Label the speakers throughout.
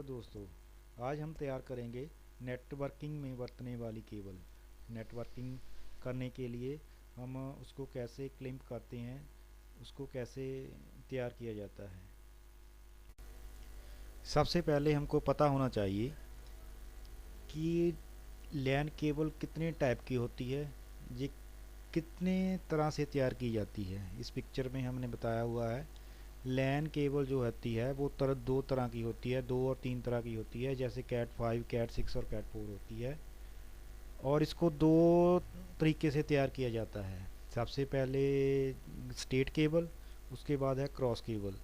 Speaker 1: दोस्तों, आज हम तैयार करेंगे नेटवर्किंग में बरतने वाली केबल। नेटवर्किंग करने के लिए हम उसको कैसे क्लिप करते हैं, उसको कैसे तैयार किया जाता है। सबसे पहले हमको पता होना चाहिए कि लैन केबल कितने टाइप की होती है, ये कितने तरह से तैयार की जाती है। इस पिक्चर में हमने बताया हुआ है लैन केबल जो होती है वो दो तरह की होती है, 2 और 3 तरह की होती है, जैसे कैट 5, कैट 6 और कैट 4 होती है। और इसको दो तरीके से तैयार किया जाता है। सबसे पहले स्टेट केबल, उसके बाद है क्रॉस केबल।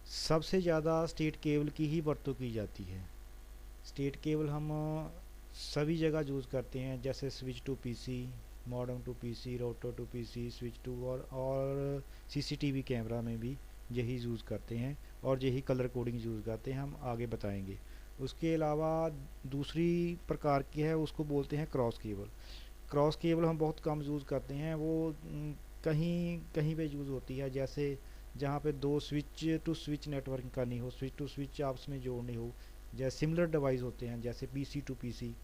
Speaker 1: सबसे ज़्यादा स्टेट केबल की ही बरतों की जाती है। स्टेट केबल हम सभी जगह यूज़ करते हैं, जैसे switch to PC, modem to PC, router to PC, switch to और सीसीटीवी कैमरा में भी यही यूज़ करते हैं और यही कलर कोडिंग यूज़ करते हैं, हम आगे बताएंगे। उसके अलावा दूसरी प्रकार की है, उसको बोलते हैं क्रॉस केबल। क्रॉस केबल हम बहुत कम यूज़ करते हैं, वो कहीं कहीं पे यूज़ होती है, जैसे जहाँ पे दो स्विच टू स्विच नेटवर्किंग करनी हो, स्विच टू स्विच आपस में जोड़नी हो, जैसे सिमिलर डिवाइस होते हैं, जैसे पीसी टू पीसी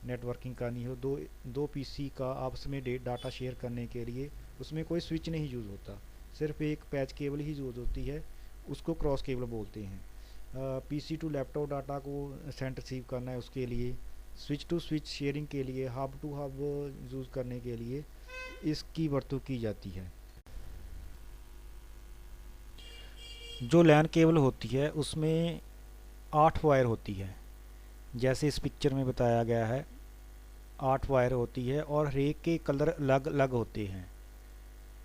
Speaker 1: नेटवर्किंग करनी हो, दो दो पीसी का आपस में डाटा शेयर करने के लिए उसमें कोई स्विच नहीं यूज़ होता, सिर्फ एक पैच केबल ही यूज़ होती है, उसको क्रॉस केबल बोलते हैं। पीसी टू लैपटॉप डाटा को सेंड रिसीव करना है, उसके लिए स्विच टू स्विच शेयरिंग के लिए, हब टू हब यूज़ करने के लिए इसकी वरतों की जाती है। जो लैन केबल होती है उसमें 8 वायर होती है, जैसे इस पिक्चर में बताया गया है। 8 वायर होती है और हर एक के कलर अलग अलग होते हैं।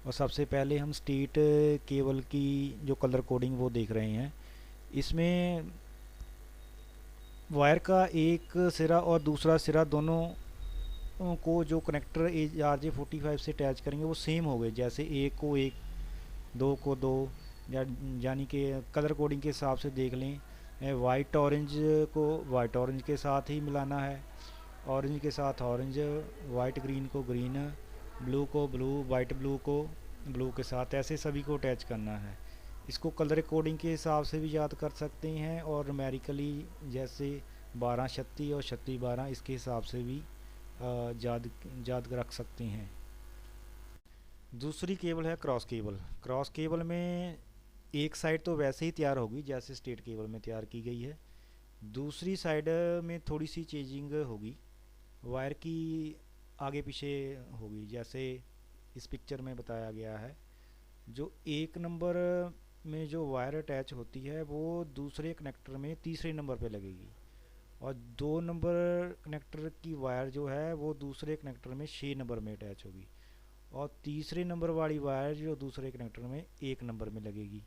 Speaker 1: और सबसे पहले हम स्टेट केबल की जो कलर कोडिंग वो देख रहे हैं। इसमें वायर का एक सिरा और दूसरा सिरा दोनों को जो कनेक्टर RJ45 से अटैच करेंगे वो सेम हो गए, जैसे एक को एक, दो को दो, यानी कि कलर कोडिंग के हिसाब से देख लें। वाइट ऑरेंज को वाइट ऑरेंज के साथ ही मिलाना है, ऑरेंज के साथ ऑरेंज, वाइट ग्रीन को ग्रीन, ब्लू को ब्लू, वाइट ब्लू को ब्लू के साथ, ऐसे सभी को अटैच करना है। इसको कलर कोडिंग के हिसाब से भी याद कर सकते हैं और न्यूमेरिकली जैसे 12 36 और 36 12 इसके हिसाब से भी याद याद रख सकते हैं। दूसरी केबल है क्रॉस केबल। क्रॉस केबल में एक साइड तो वैसे ही तैयार होगी जैसे स्टेट केबल में तैयार की गई है, दूसरी साइड में थोड़ी सी चेंजिंग होगी, वायर की आगे पीछे होगी, जैसे इस पिक्चर में बताया गया है। जो 1 नंबर में जो वायर अटैच होती है वो दूसरे कनेक्टर में तीसरे नंबर पे लगेगी, और 2 नंबर कनेक्टर की वायर जो है वो दूसरे कनेक्टर में 6 नंबर में अटैच होगी, और तीसरे नंबर वाली वायर जो दूसरे कनेक्टर में 1 नंबर में लगेगी।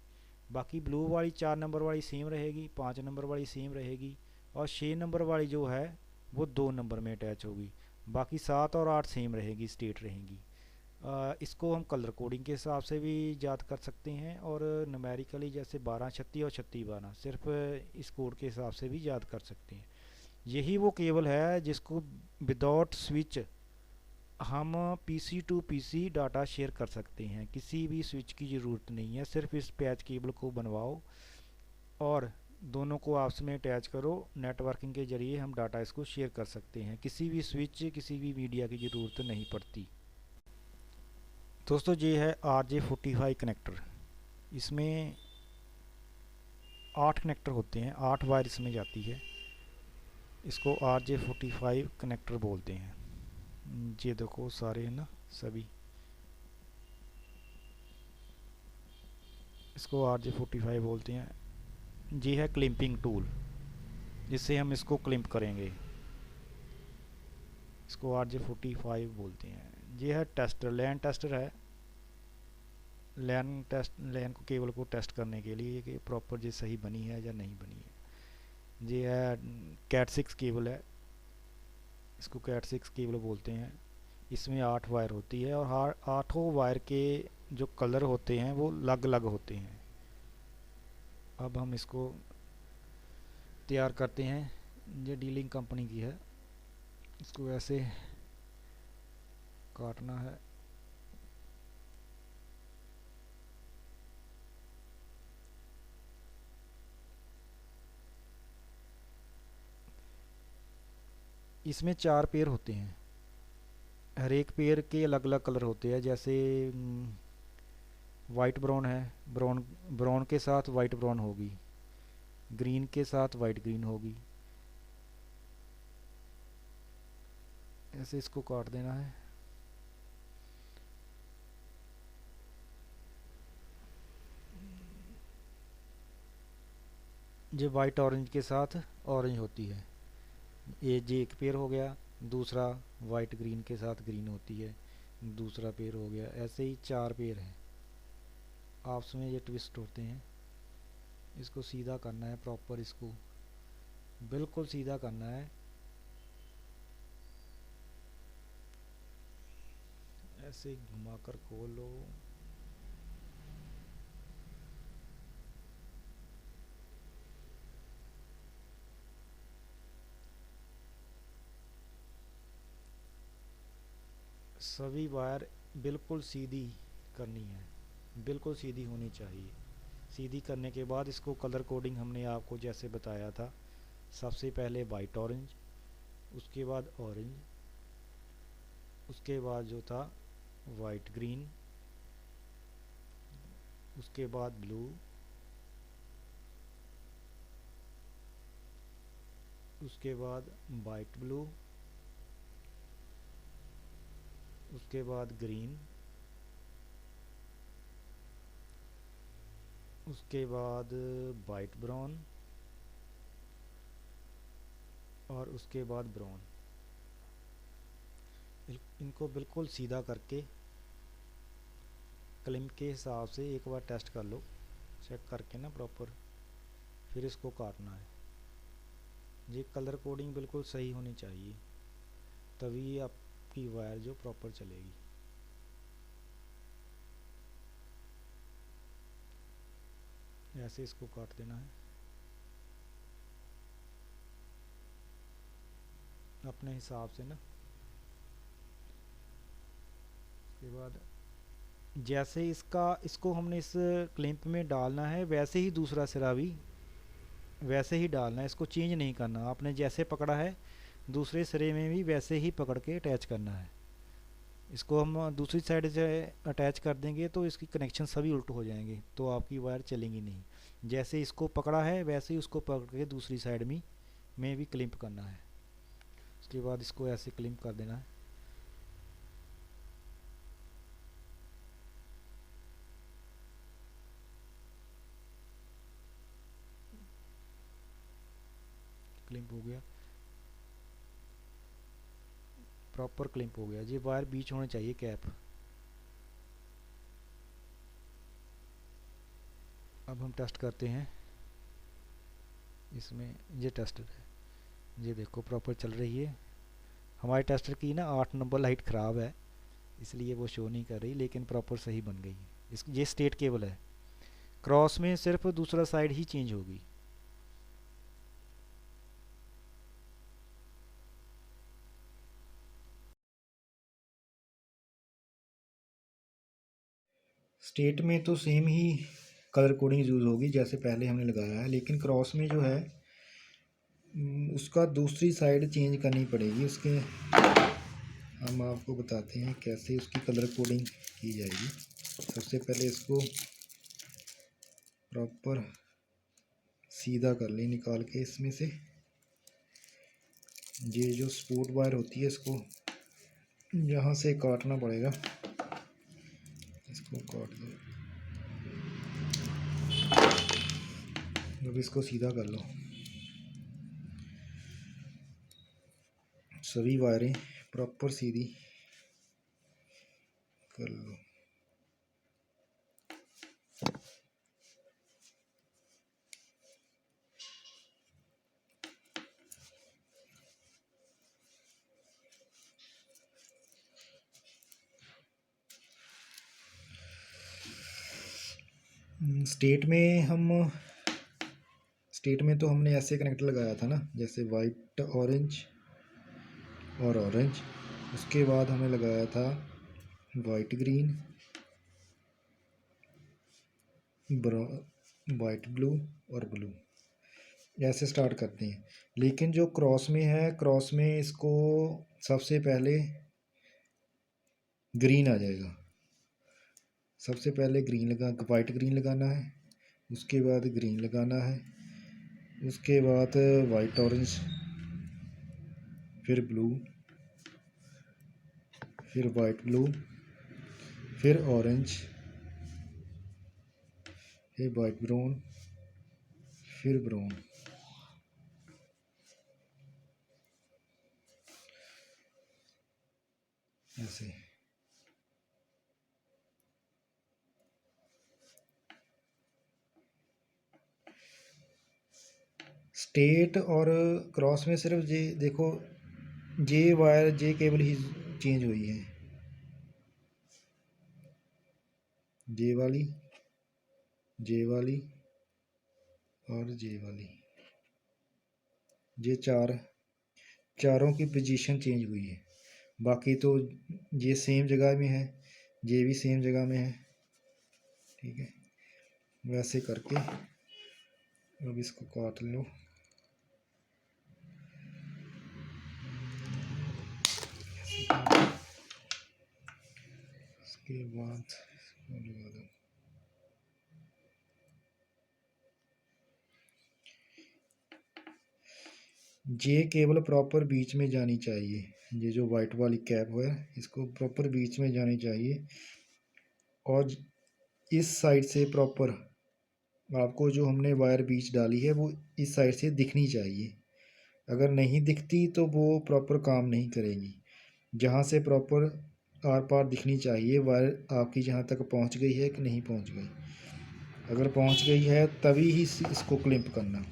Speaker 1: बाकी ब्लू वाली 4 नंबर वाली सेम रहेगी, 5 नंबर वाली सेम रहेगी, और 6 नंबर वाली जो है वो 2 नंबर में अटैच होगी। बाकी 7 और 8 सेम रहेगी, स्टेट रहेंगी। इसको हम कलर कोडिंग के हिसाब से भी याद कर सकते हैं, और न्यूमेरिकली जैसे 12 36 और 36 12 सिर्फ इस कोड के हिसाब से भी याद कर सकते हैं। यही वो केबल है जिसको विदाउट स्विच हम PC to PC data share कर सकते हैं, किसी भी स्विच की ज़रूरत नहीं है, सिर्फ इस पैच केबल को बनवाओ और दोनों को आपस में अटैच करो, नेटवर्किंग के ज़रिए हम डाटा इसको शेयर कर सकते हैं, किसी भी स्विच किसी भी मीडिया की ज़रूरत नहीं पड़ती। दोस्तों ये है RJ45 कनेक्टर। इसमें 8 कनेक्टर होते हैं, 8 वायर इसमें जाती है, इसको RJ45 कनेक्टर बोलते हैं। ये देखो सारे है ना, सभी इसको RJ45 बोलते हैं। ये है क्लिपिंग टूल, जिससे हम इसको क्लिप करेंगे, इसको RJ45 बोलते हैं। ये है टेस्टर, लैन टेस्टर है, लैन को केबल को टेस्ट करने के लिए कि प्रॉपर ये सही बनी है या नहीं बनी है। ये है कैट 6 केबल है, इसको कैट 6 केबल बोलते हैं। इसमें 8 वायर होती है और हर 8 वायर के जो कलर होते हैं वो अलग अलग होते हैं। अब हम इसको तैयार करते हैं। ये डीलिंग कंपनी की है, इसको ऐसे काटना है। इसमें 4 पेयर होते हैं, हर एक पेयर के अलग अलग कलर होते हैं। जैसे वाइट ब्राउन है, ब्राउन ब्राउन के साथ वाइट ब्राउन होगी, ग्रीन के साथ वाइट ग्रीन होगी। ऐसे इसको काट देना है। ये वाइट ऑरेंज के साथ ऑरेंज होती है, ये एक पेयर हो गया। दूसरा वाइट ग्रीन के साथ ग्रीन होती है, दूसरा पेयर हो गया। ऐसे ही 4 पेयर हैं, आपस में ये ट्विस्ट होते हैं। इसको सीधा करना है प्रॉपर, इसको बिल्कुल सीधा करना है। ऐसे घुमाकर खोलो। सभी वायर बिल्कुल सीधी करनी है, बिल्कुल सीधी होनी चाहिए। सीधी करने के बाद इसको कलर कोडिंग हमने आपको जैसे बताया था, सबसे पहले वाइट ऑरेंज, उसके बाद ऑरेंज, उसके बाद जो था वाइट ग्रीन, उसके बाद ब्लू, उसके बाद वाइट ब्लू, उसके बाद ग्रीन, उसके बाद वाइट ब्राउन, और उसके बाद ब्राउन। इनको बिल्कुल सीधा करके क्लिप के हिसाब से एक बार टेस्ट कर लो, चेक करके ना प्रॉपर, फिर इसको काटना है। ये कलर कोडिंग बिल्कुल सही होनी चाहिए, तभी आपकी वायर जो प्रॉपर चलेगी। ऐसे इसको काट देना है अपने हिसाब से ना। उसके बाद जैसे इसको हमने इस क्लिप में डालना है, वैसे ही दूसरा सिरा भी वैसे ही डालना है, इसको चेंज नहीं करना। आपने जैसे पकड़ा है दूसरे सिरे में भी वैसे ही पकड़ के अटैच करना है। इसको हम दूसरी साइड से अटैच कर देंगे तो इसकी कनेक्शन सभी उल्ट हो जाएंगे, तो आपकी वायर चलेंगी नहीं। जैसे इसको पकड़ा है वैसे ही उसको पकड़ के दूसरी साइड में भी क्लिप करना है। उसके बाद इसको ऐसे क्लिप कर देना है। क्लिप हो गया, प्रॉपर क्लिप हो गया। ये वायर बीच होने चाहिए कैप। अब हम टेस्ट करते हैं इसमें। ये टेस्टर है, ये देखो प्रॉपर चल रही है। हमारे टेस्टर की ना 8 नंबर लाइट ख़राब है, इसलिए वो शो नहीं कर रही, लेकिन प्रॉपर सही बन गई है। ये स्टेट केबल है, क्रॉस में सिर्फ दूसरा साइड ही चेंज होगी। स्टेट में तो सेम ही कलर कोडिंग यूज़ होगी जैसे पहले हमने लगाया है, लेकिन क्रॉस में जो है उसका दूसरी साइड चेंज करनी पड़ेगी उसके। हम आपको बताते हैं कैसे उसकी कलर कोडिंग की जाएगी। सबसे पहले इसको प्रॉपर सीधा कर लें निकाल के इसमें से। ये जो सपोर्ट वायर होती है इसको यहाँ से काटना पड़ेगा, इसको काट दो। अब इसको सीधा कर लो, सभी वायरें प्रॉपर सीधी कर लो। स्टेट में तो हमने ऐसे कनेक्टर लगाया था ना, जैसे वाइट ऑरेंज और ऑरेंज। उसके बाद हमें लगाया था वाइट ग्रीन, वाइट ब्लू और ब्लू। ऐसे स्टार्ट करते हैं। लेकिन जो क्रॉस में है, क्रॉस में इसको सबसे पहले ग्रीन आ जाएगा। सबसे पहले ग्रीन वाइट ग्रीन लगाना है, उसके बाद ग्रीन लगाना है, उसके बाद वाइट ऑरेंज, फिर ब्लू, फिर वाइट ब्लू, फिर ऑरेंज, फिर वाइट ब्राउन, फिर ब्राउन। ऐसे स्टेट और क्रॉस में सिर्फ जे देखो, जे वायर जे केबल ही चेंज हुई है। जे वाली, जे वाली और जे वाली, ये चारों की पोजीशन चेंज हुई है। बाकी तो ये सेम जगह में है, ये भी सेम जगह में है। ठीक है, वैसे करके अब इसको काट लो। इसके बाद लगा दो। ये केबल प्रॉपर बीच में जानी चाहिए। ये जो वाइट वाली कैप है इसको प्रॉपर बीच में जानी चाहिए, और इस साइड से प्रॉपर आपको जो हमने वायर बीच डाली है वो इस साइड से दिखनी चाहिए। अगर नहीं दिखती तो वो प्रॉपर काम नहीं करेगी। जहाँ से प्रॉपर आर पार दिखनी चाहिए वायर आपकी, जहाँ तक पहुँच गई है कि नहीं पहुँच गई। अगर पहुँच गई है तभी ही इसको क्लिप करना।